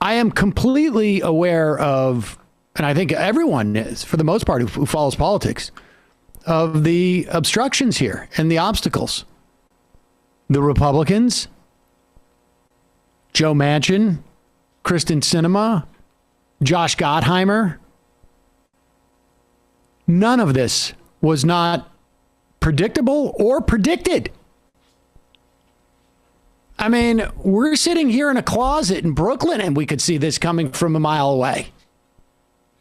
I am completely aware of, and I think everyone is, for the most part, who follows politics, of the obstructions here and the obstacles. The Republicans, Joe Manchin, Kyrsten Sinema, Josh Gothheimer. None of this was not predictable or predicted. I mean, we're sitting here in a closet in Brooklyn and we could see this coming from a mile away.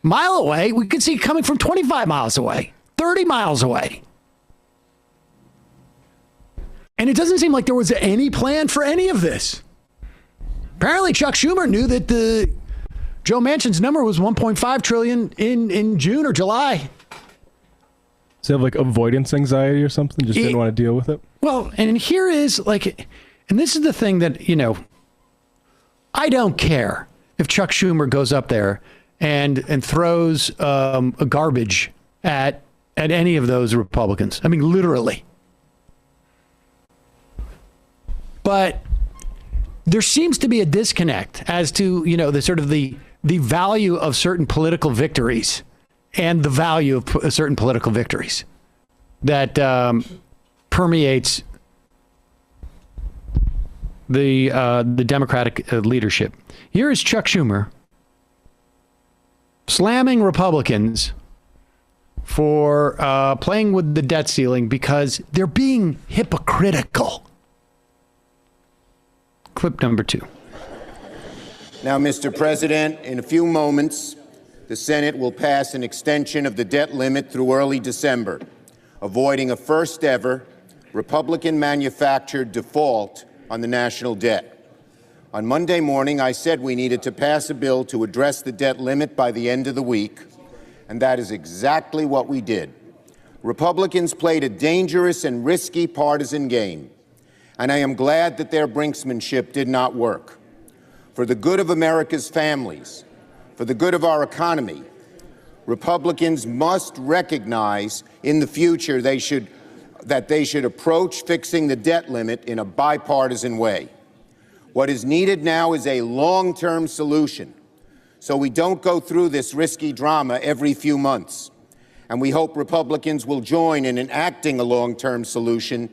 Mile away, we could see it coming from 25 miles away, 30 miles away. And it doesn't seem like there was any plan for any of this. Apparently, Chuck Schumer knew that the Joe Manchin's number was 1.5 trillion in June or July. Does he have like avoidance anxiety or something? Just didn't want to deal with it? Well, and here is like, and this is the thing that, you know, I don't care if Chuck Schumer goes up there and throws a garbage at any of those Republicans. I mean, literally. But there seems to be a disconnect as to, you know, the sort of the value of certain political victories and the value of certain political victories that permeates the Democratic leadership. Here is Chuck Schumer slamming Republicans for playing with the debt ceiling because they're being hypocritical. Clip number 2. Now, Mr. President, in a few moments, the Senate will pass an extension of the debt limit through early December, avoiding a first-ever Republican-manufactured default on the national debt. On Monday morning, I said we needed to pass a bill to address the debt limit by the end of the week, and that is exactly what we did. Republicans played a dangerous and risky partisan game, and I am glad that their brinksmanship did not work. For the good of America's families, for the good of our economy, Republicans must recognize in the future that they should approach fixing the debt limit in a bipartisan way. What is needed now is a long-term solution, so we don't go through this risky drama every few months. And we hope Republicans will join in enacting a long-term solution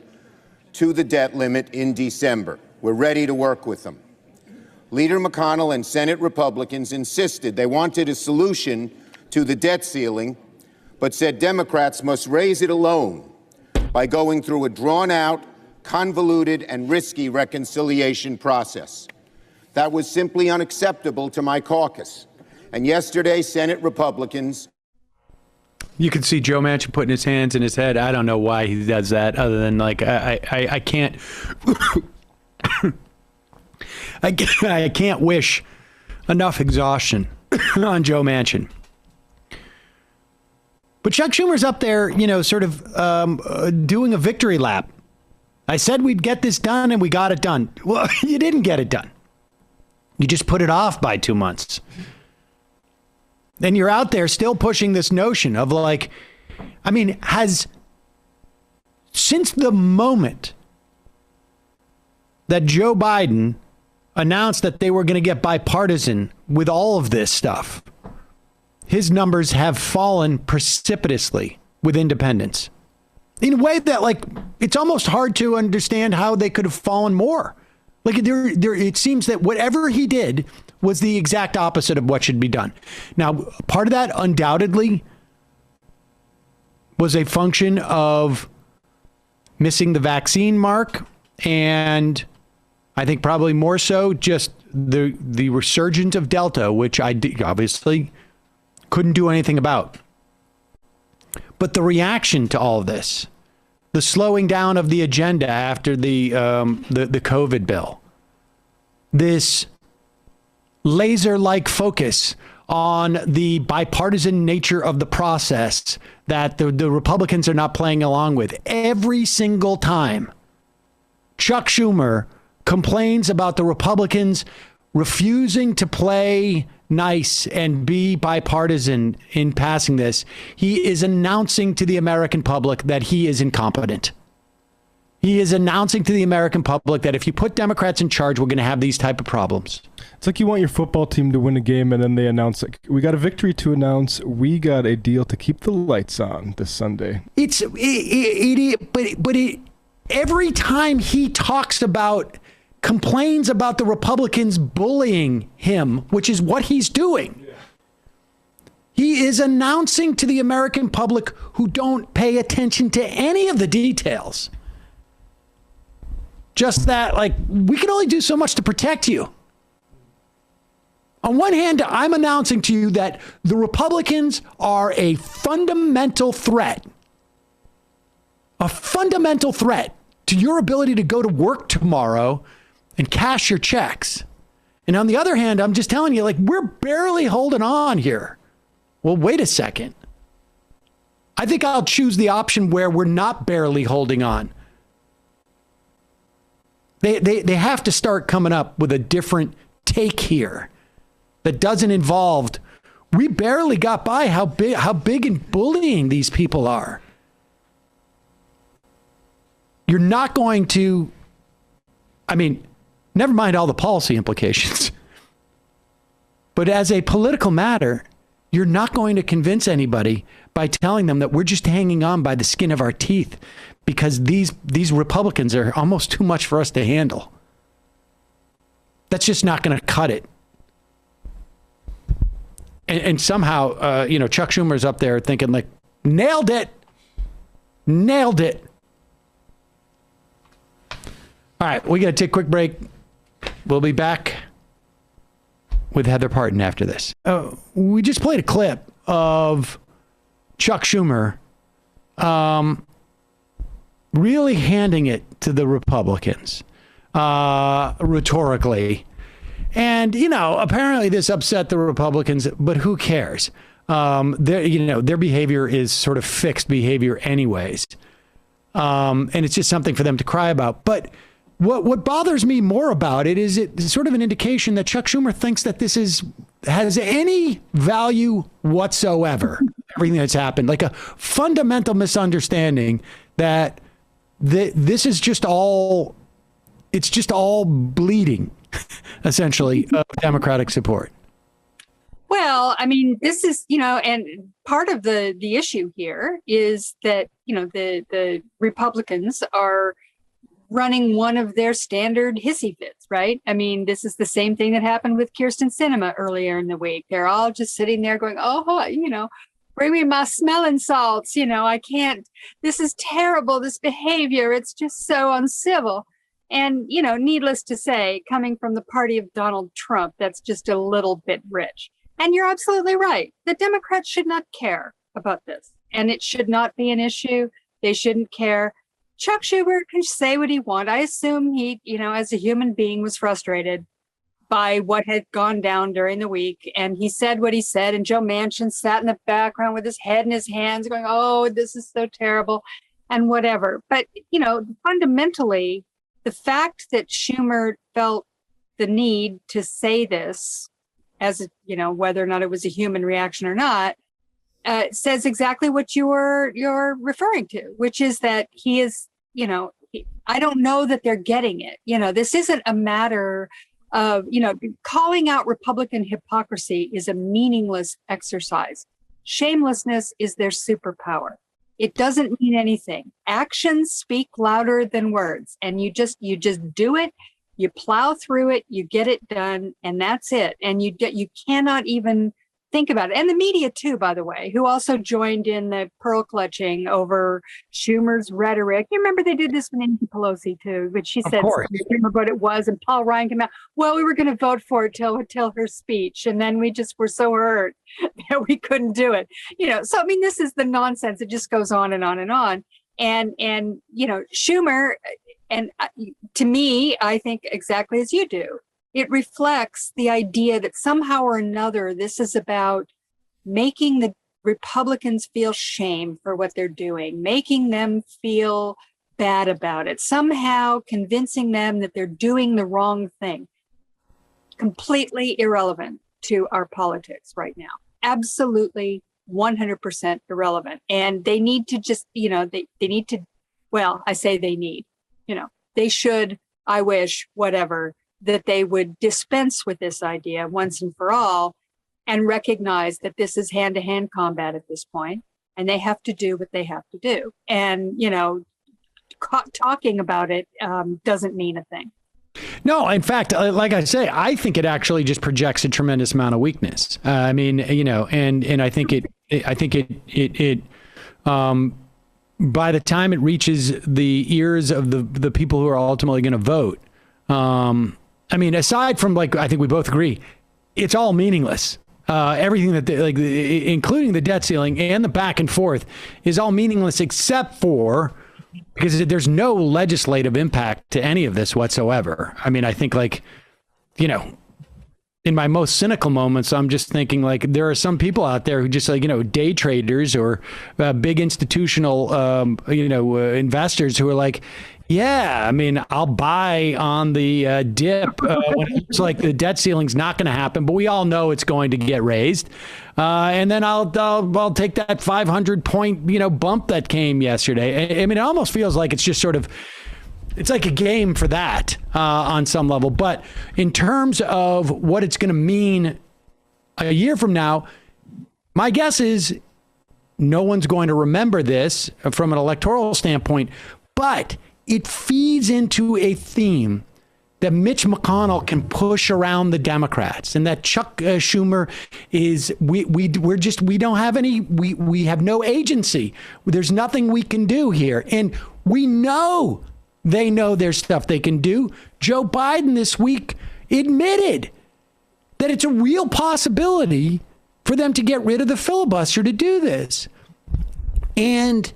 to the debt limit in December. We're ready to work with them. Leader McConnell and Senate Republicans insisted they wanted a solution to the debt ceiling, but said Democrats must raise it alone by going through a drawn-out, convoluted, and risky reconciliation process. That was simply unacceptable to my caucus. And yesterday, Senate Republicans... You can see Joe Manchin putting his hands in his head. I don't know why he does that, other than like I can't I can't wish enough exhaustion on Joe Manchin. But Chuck Schumer's up there, you know, sort of doing a victory lap. I said we'd get this done, and we got it done. Well, you didn't get it done. You just put it off by 2 months. And you're out there still pushing this notion of like, I mean, since the moment that Joe Biden announced that they were going to get bipartisan with all of this stuff, his numbers have fallen precipitously with independents in a way that, like, it's almost hard to understand how they could have fallen more. Like, it seems that whatever he did was the exact opposite of what should be done. Now, part of that undoubtedly was a function of missing the vaccine mark, and I think probably more so just the resurgence of Delta, which I obviously couldn't do anything about. But the reaction to all of this, the slowing down of the agenda after the COVID bill, this laser-like focus on the bipartisan nature of the process that the Republicans are not playing along with. Every single time Chuck Schumer complains about the Republicans refusing to play nice and be bipartisan in passing this, he is announcing to the American public that he is incompetent. He is announcing to the American public that if you put Democrats in charge, we're going to have these type of problems. It's like you want your football team to win a game, and then they announce, like, we got a victory to announce. We got a deal to keep the lights on this Sunday. Every time he complains about the Republicans bullying him, which is what he's doing. Yeah. He is announcing to the American public who don't pay attention to any of the details. Just that, like, we can only do so much to protect you. On one hand, I'm announcing to you that the Republicans are a fundamental threat to your ability to go to work tomorrow and cash your checks. And on the other hand, I'm just telling you, like, we're barely holding on here. Well, wait a second. I think I'll choose the option where we're not barely holding on. They have to start coming up with a different take here that doesn't involve, we barely got by how big and bullying these people are. You're not going to, never mind all the policy implications. But as a political matter, you're not going to convince anybody by telling them that we're just hanging on by the skin of our teeth because these Republicans are almost too much for us to handle. That's just not going to cut it. And somehow, Chuck Schumer's up there thinking, like, nailed it. All right, we got to take a quick break. We'll be back with Heather Parton after this. We just played a clip of Chuck Schumer really handing it to the Republicans rhetorically. And, apparently this upset the Republicans, but who cares? Their behavior is sort of fixed behavior anyways. And it's just something for them to cry about. But what bothers me more about it is it's sort of an indication that Chuck Schumer thinks that this has any value whatsoever. Everything that's happened, like a fundamental misunderstanding that this is just all, it's just all bleeding, essentially, of Democratic support. Well, this is, and part of the issue here is that, the Republicans are running one of their standard hissy fits, right? This is the same thing that happened with Kyrsten Sinema earlier in the week. They're all just sitting there going, bring me my smelling salts. I can't, this is terrible, this behavior. It's just so uncivil. And, needless to say, coming from the party of Donald Trump, that's just a little bit rich. And you're absolutely right. The Democrats should not care about this. And it should not be an issue. They shouldn't care. Chuck Schumer can say what he wants. I assume he, as a human being, was frustrated by what had gone down during the week. And he said what he said. And Joe Manchin sat in the background with his head in his hands going, oh, this is so terrible and whatever. But, fundamentally, the fact that Schumer felt the need to say this, as whether or not it was a human reaction or not, says exactly what you're referring to, which is that he is, I don't know that they're getting it. This isn't a matter of, calling out Republican hypocrisy is a meaningless exercise. Shamelessness is their superpower. It doesn't mean anything. Actions speak louder than words, and you just do it. You plow through it, you get it done, and that's it. And you cannot even think about it. And the media too, by the way, who also joined in the pearl clutching over Schumer's rhetoric. You remember they did this with Nancy Pelosi too, but she said what it was, and Paul Ryan came out, well, we were going to vote for it till her speech, and then we just were so hurt that we couldn't do it. So this is the nonsense. It just goes on and on and on. And Schumer, and to me, I think exactly as you do, it reflects the idea that somehow or another, this is about making the Republicans feel shame for what they're doing, making them feel bad about it, somehow convincing them that they're doing the wrong thing. Completely irrelevant to our politics right now. Absolutely 100% irrelevant. And they need to just, they need to, well, I say they need, they should, I wish, whatever, that they would dispense with this idea once and for all and recognize that this is hand-to-hand combat at this point, and they have to do what they have to do. And, talking about it doesn't mean a thing. No, in fact, like I say, I think it actually just projects a tremendous amount of weakness. I mean, and I think it by the time it reaches the ears of the people who are ultimately going to vote, I mean, aside from, like, I think we both agree, it's all meaningless. Everything that including the debt ceiling and the back and forth, is all meaningless except for because there's no legislative impact to any of this whatsoever. I mean, I think, like, in my most cynical moments, I'm just thinking, like, there are some people out there who just, like, day traders or big institutional, investors who are like, yeah, I mean, I'll buy on the dip when it looks like the debt ceiling's not going to happen, but we all know it's going to get raised. And then I'll take that 500-point, bump that came yesterday. I mean, it almost feels like it's just sort of, it's like a game for that on some level. But in terms of what it's going to mean a year from now, my guess is no one's going to remember this from an electoral standpoint, but it feeds into a theme that Mitch McConnell can push around the Democrats, and that Chuck Schumer is, we don't have any, we have no agency. There's nothing we can do here. And we know they know there's stuff they can do. Joe Biden this week admitted that it's a real possibility for them to get rid of the filibuster to do this. And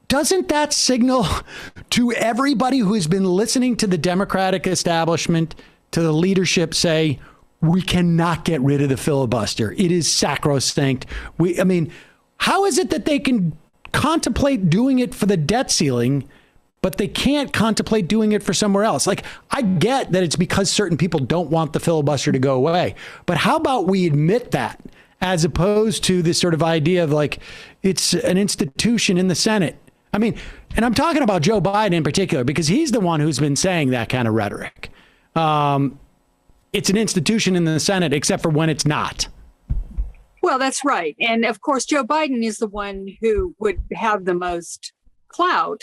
doesn't that signal to everybody who has been listening to the Democratic establishment, to the leadership, say, we cannot get rid of the filibuster? It is sacrosanct. I mean, how is it that they can contemplate doing it for the debt ceiling, but they can't contemplate doing it for somewhere else? Like, I get that it's because certain people don't want the filibuster to go away, but how about we admit that, as opposed to this sort of idea of, like, it's an institution in the Senate? I mean, and I'm talking about Joe Biden in particular, because he's the one who's been saying that kind of rhetoric. It's an institution in the Senate, except for when it's not. Well, that's right. And of course, Joe Biden is the one who would have the most clout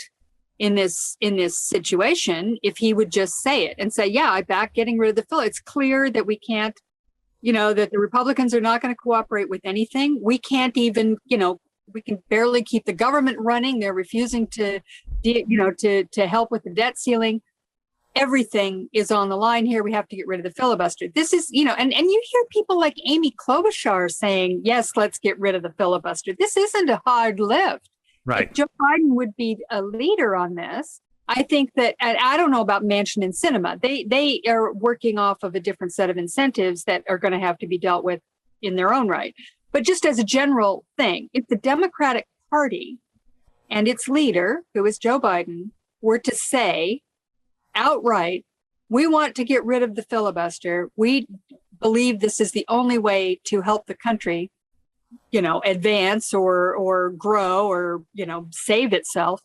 in this situation if he would just say it and say, yeah, I back getting rid of the filibuster. It's clear that we can't, that the Republicans are not going to cooperate with anything. We can't even, we can barely keep the government running. They're refusing to help with the debt ceiling. Everything is on the line here. We have to get rid of the filibuster. This is, and you hear people like Amy Klobuchar saying, yes, let's get rid of the filibuster. This isn't a hard lift. Right. If Joe Biden would be a leader on this, I think that, and I don't know about Manchin and Sinema. They are working off of a different set of incentives that are going to have to be dealt with in their own right. But just as a general thing, if the Democratic Party and its leader, who is Joe Biden, were to say outright, we want to get rid of the filibuster, we believe this is the only way to help the country, advance or grow or, save itself,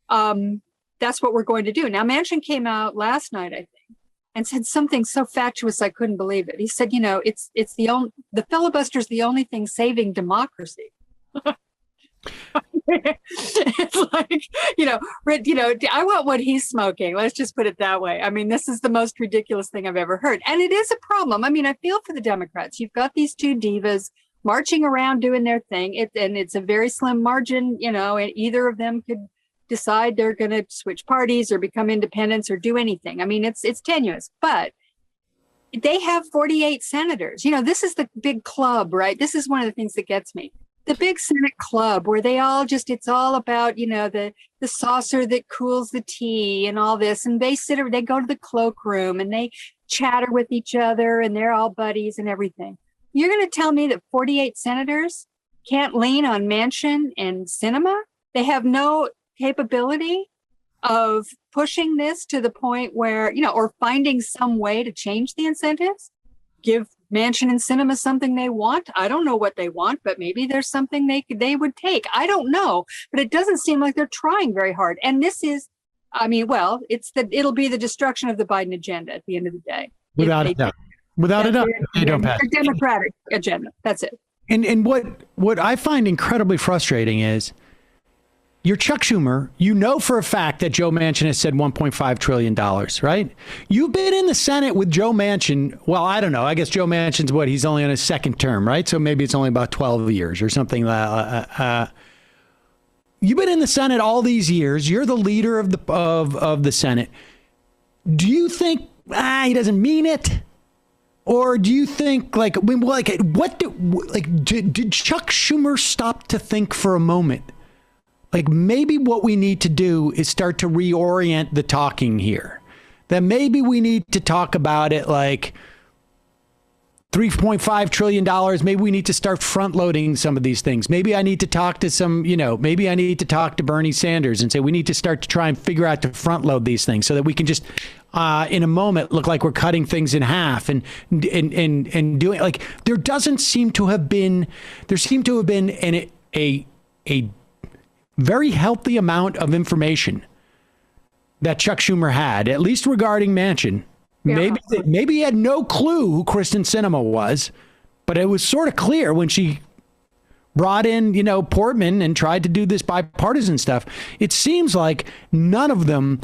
that's what we're going to do. Now, Manchin came out last night, I think, and said something so fatuous I couldn't believe it. He said, it's the filibuster is the only thing saving democracy. It's like, I want what he's smoking. Let's just put it that way. I mean, this is the most ridiculous thing I've ever heard. And it is a problem. I mean, I feel for the Democrats. You've got these two divas marching around doing their thing. And it's a very slim margin, and either of them could decide they're going to switch parties or become independents or do anything. I mean, it's tenuous, but they have 48 senators. This is the big club, right? This is one of the things that gets me. The big Senate club where they all it's all about, the saucer that cools the tea and all this. And they go to the cloakroom and they chatter with each other and they're all buddies and everything. You're going to tell me that 48 senators can't lean on Manchin and Sinema? They have no capability of pushing this to the point where, or finding some way to change the incentives, give Manchin and Sinema something they want. I don't know what they want, but maybe there's something they would take. I don't know, but it doesn't seem like they're trying very hard. And this is I mean, well, it'll be the destruction of the Biden agenda at the end of the day. Without a doubt. Without a doubt. They don't pass. The Democratic agenda. That's it. And what I find incredibly frustrating is you're Chuck Schumer. You know for a fact that Joe Manchin has said $1.5 trillion, right? You've been in the Senate with Joe Manchin. Well, I don't know. I guess Joe Manchin's he's only on his second term, right? So maybe it's only about 12 years or something. You've been in the Senate all these years. You're the leader of the Senate. Do you think he doesn't mean it? Or do you think did Chuck Schumer stop to think for a moment? Maybe what we need to do is start to reorient the talking here. That maybe we need to talk about it like $3.5 trillion. Maybe we need to start front loading some of these things. Maybe I need to talk to maybe I need to talk to Bernie Sanders and say we need to start to try and figure out to front load these things so that we can just in a moment look like we're cutting things in half and doing there seemed to have been a very healthy amount of information that Chuck Schumer had, at least regarding Manchin. Yeah. Maybe he had no clue who Kyrsten Sinema was, but it was sort of clear when she brought in, Portman and tried to do this bipartisan stuff. It seems like none of them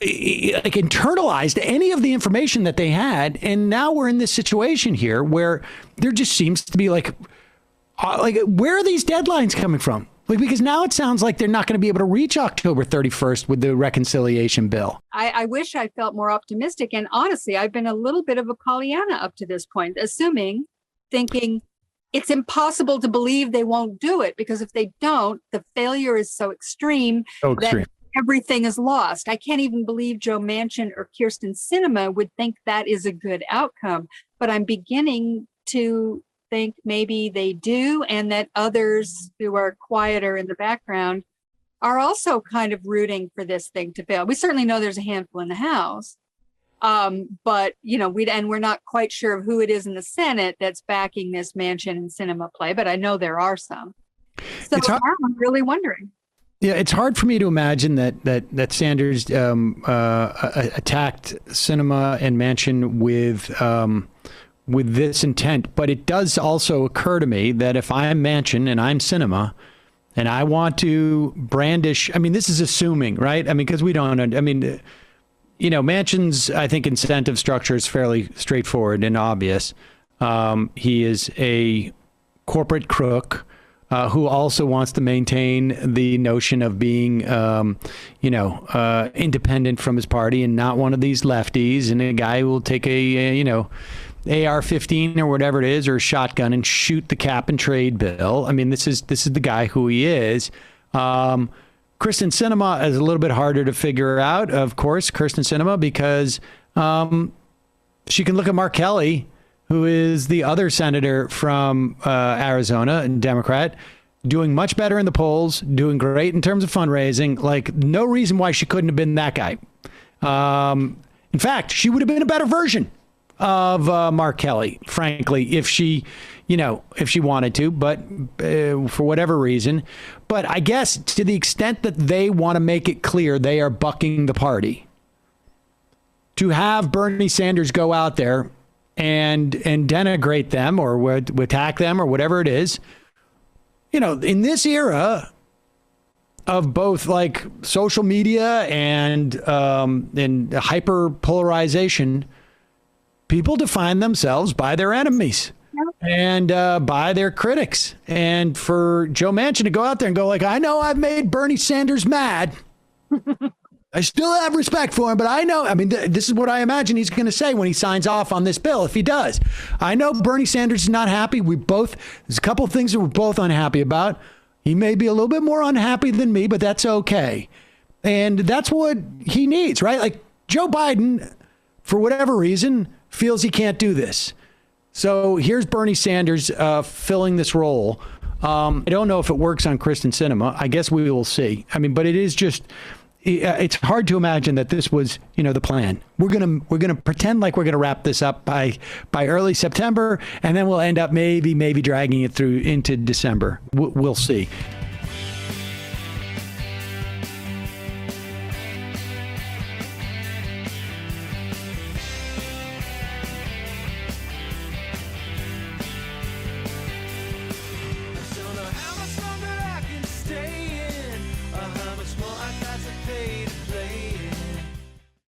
internalized any of the information that they had. And now we're in this situation here where there just seems to be where are these deadlines coming from? Because now it sounds like they're not going to be able to reach October 31st with the reconciliation bill. I wish I felt more optimistic. And honestly, I've been a little bit of a Pollyanna up to this point, thinking it's impossible to believe they won't do it, because if they don't, the failure is so extreme. That everything is lost. I can't even believe Joe Manchin or Kyrsten Sinema would think that is a good outcome. But I'm beginning to think maybe they do, and that others who are quieter in the background are also kind of rooting for this thing to fail. We certainly know there's a handful in the House, but we're not quite sure of who it is in the Senate that's backing this Manchin and Sinema play. But I know there are some. So now I'm really wondering. Yeah, it's hard for me to imagine that Sanders attacked Sinema and Manchin with this intent, but it does also occur to me that if I'm Manchin and I'm Sinema and I want to brandish, this is assuming, right? Because we don't, Manchin's, I think, incentive structure is fairly straightforward and obvious. He is a corporate crook who also wants to maintain the notion of being, independent from his party and not one of these lefties, and a guy who will take AR-15 or whatever it is, or a shotgun, and shoot the cap and trade bill. This is the guy who he is. Kyrsten Sinema is a little bit harder to figure out, of course, Kyrsten Sinema, because she can look at Mark Kelly, who is the other senator from Arizona, and Democrat, doing much better in the polls, doing great in terms of fundraising. No reason why she couldn't have been that guy. In fact, she would have been a better version of Mark Kelly, frankly, if she wanted to, but for whatever reason. But I guess to the extent that they want to make it clear they are bucking the party, to have Bernie Sanders go out there and denigrate them or attack them or whatever it is, in this era of both social media and hyper polarization, people define themselves by their enemies and by their critics. And for Joe Manchin to go out there and go I know I've made Bernie Sanders mad. I still have respect for him, but I know, this is what I imagine he's going to say when he signs off on this bill, if he does. I know Bernie Sanders is not happy. There's a couple of things that we're both unhappy about. He may be a little bit more unhappy than me, but that's okay. And that's what he needs, right? Joe Biden, for whatever reason, feels he can't do this. So here's Bernie Sanders filling this role. I don't know if it works on Kyrsten Sinema. I guess we will see. But it is just, it's hard to imagine that this was, the plan. We're gonna pretend like we're gonna wrap this up by early September, and then we'll end up maybe dragging it through into December. We'll see.